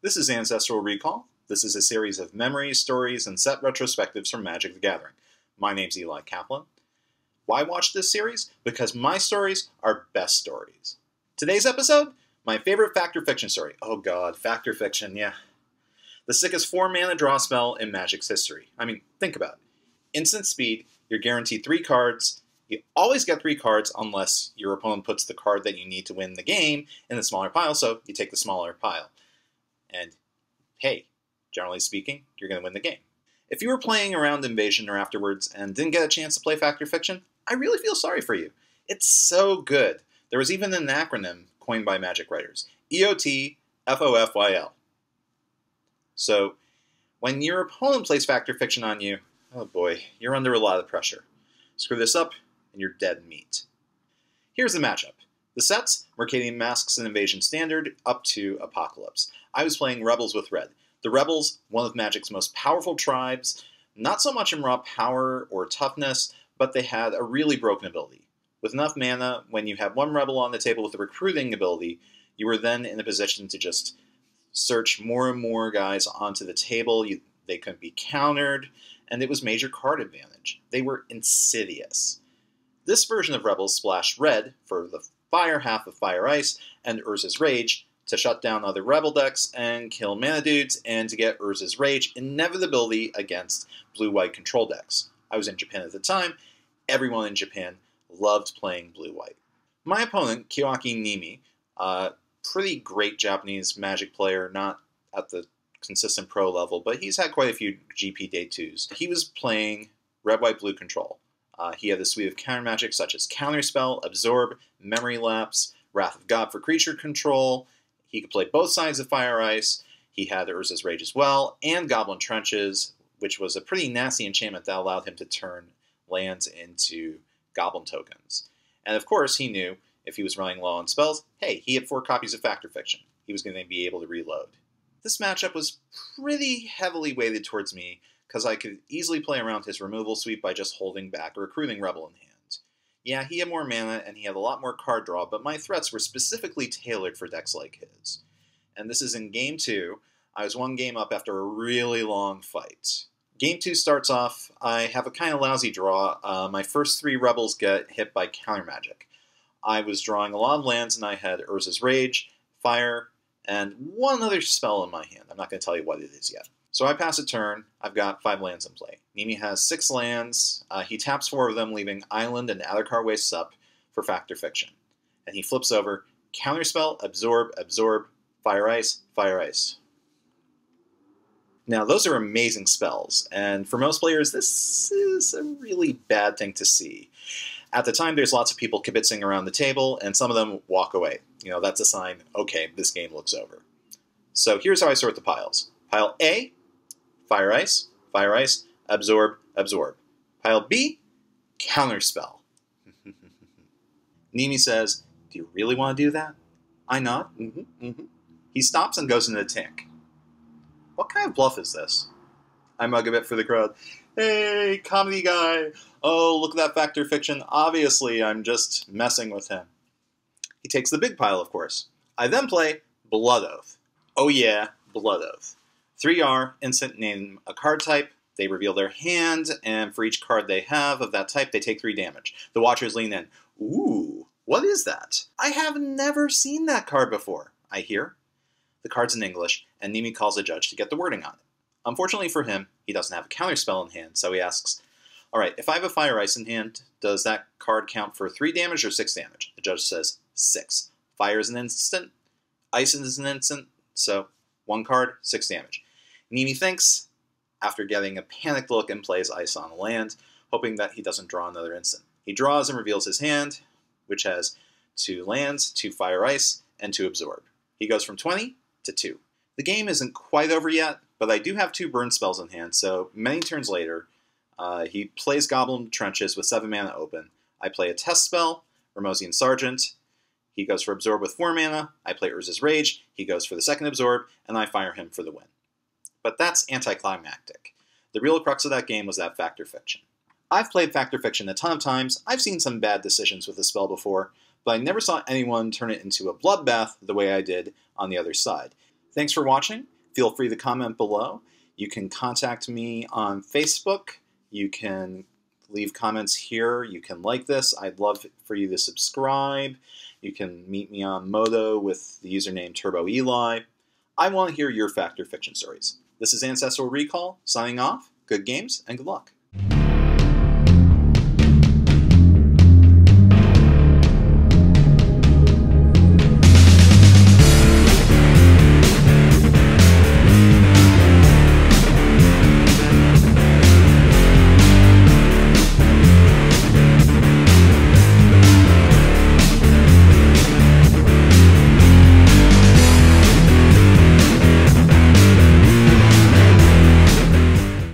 This is Ancestral Recall. This is a series of memories, stories, and set retrospectives from Magic the Gathering. My name's Eli Kaplan. Why watch this series? Because my stories are best stories. Today's episode, my favorite Fact or Fiction story. Oh god, Fact or Fiction, yeah. The sickest 4-mana draw spell in Magic's history. I mean, think about it. Instant speed, you're guaranteed 3 cards. You always get 3 cards unless your opponent puts the card that you need to win the game in the smaller pile, so you take the smaller pile. And hey, generally speaking, you're going to win the game. If you were playing around Invasion or afterwards and didn't get a chance to play Fact or Fiction, I really feel sorry for you. It's so good. There was even an acronym coined by Magic writers, EOTFOFYL. So when your opponent plays Fact or Fiction on you, oh boy, you're under a lot of pressure. Screw this up and you're dead meat. Here's the matchup. The sets, Mercadian Masks and Invasion Standard, up to Apocalypse. I was playing Rebels with Red. The Rebels, one of Magic's most powerful tribes, not so much in raw power or toughness, but they had a really broken ability. With enough mana, when you have one Rebel on the table with a recruiting ability, you were then in a position to just search more and more guys onto the table. They couldn't be countered, and it was major card advantage. They were insidious. This version of Rebels splashed red for the fire half of Fire Ice and Urza's Rage to shut down other Rebel decks and kill mana dudes, and to get Urza's Rage inevitability against blue-white control decks. I was in Japan at the time. Everyone in Japan loved playing blue-white. My opponent, Kiyoaki Nimi, pretty great Japanese Magic player, not at the consistent pro level, but he's had quite a few GP Day 2s. He was playing red-white-blue control. He had a suite of counter magic such as Counterspell, Absorb, Memory Lapse, Wrath of God for creature control. He could play both sides of Fire Ice. He had Urza's Rage as well, and Goblin Trenches, which was a pretty nasty enchantment that allowed him to turn lands into Goblin tokens. And of course, he knew if he was running low on spells, hey, he had 4 copies of Fact or Fiction. He was going to be able to reload. This matchup was pretty heavily weighted towards me, because I could easily play around his removal sweep by just holding back a recruiting Rebel in hand. Yeah, he had more mana and he had a lot more card draw, but my threats were specifically tailored for decks like his. And this is in Game 2. I was 1 game up after a really long fight. Game 2 starts off, I have a kind of lousy draw. My first 3 Rebels get hit by counter magic. I was drawing a lot of lands and I had Urza's Rage, Fire, and one other spell in my hand. I'm not going to tell you what it is yet. So I pass a turn. I've got 5 lands in play. Nimi has 6 lands. He taps 4 of them, leaving Island and Adarkar Wastes up for Fact or Fiction. And he flips over Counterspell, Absorb, Absorb, Fire Ice, Fire Ice. Now, those are amazing spells, and for most players, this is a really bad thing to see. At the time, there's lots of people kibitzing around the table, and some of them walk away. You know, that's a sign, okay, this game looks over. So here's how I sort the piles. Pile A, Fire Ice, Absorb, Absorb. Pile B, Counterspell. Nimi says, do you really want to do that? I nod. He stops and goes into the tank. What kind of bluff is this? I mug a bit for the crowd. Hey, comedy guy. Oh, look at that Fact or Fiction. Obviously, I'm just messing with him. He takes the big pile, of course. I then play Blood Oath. Oh yeah, Blood Oath. 3R, instant, name a card type, they reveal their hand, and for each card they have of that type, they take 3 damage. The Watchers lean in. Ooh, what is that? I have never seen that card before, I hear. The card's in English, and Nimi calls a judge to get the wording on it. Unfortunately for him, he doesn't have a counterspell in hand, so he asks, alright, if I have a Fire Ice in hand, does that card count for 3 damage or 6 damage? The judge says 6. Fire is an instant, Ice is an instant, so 1 card, 6 damage. Nimi thinks, after getting a panicked look, and plays Ice on land, hoping that he doesn't draw another instant. He draws and reveals his hand, which has 2 lands, 2 Fire Ice, and 2 Absorb. He goes from 20 to 2. The game isn't quite over yet, but I do have 2 burn spells in hand, so many turns later, he plays Goblin Trenches with 7 mana open. I play a test spell, Ramosian Sergeant. He goes for Absorb with 4 mana. I play Urza's Rage. He goes for the second Absorb, and I fire him for the win. But that's anticlimactic. The real crux of that game was that Fact or Fiction. I've played Fact or Fiction a ton of times. I've seen some bad decisions with the spell before, but I never saw anyone turn it into a bloodbath the way I did on the other side. Thanks for watching. Feel free to comment below. You can contact me on Facebook. You can leave comments here. You can like this. I'd love for you to subscribe. You can meet me on Modo with the username TurboEli. I want to hear your fact or fiction stories. This is Ancestral Recall, signing off. Good games and good luck.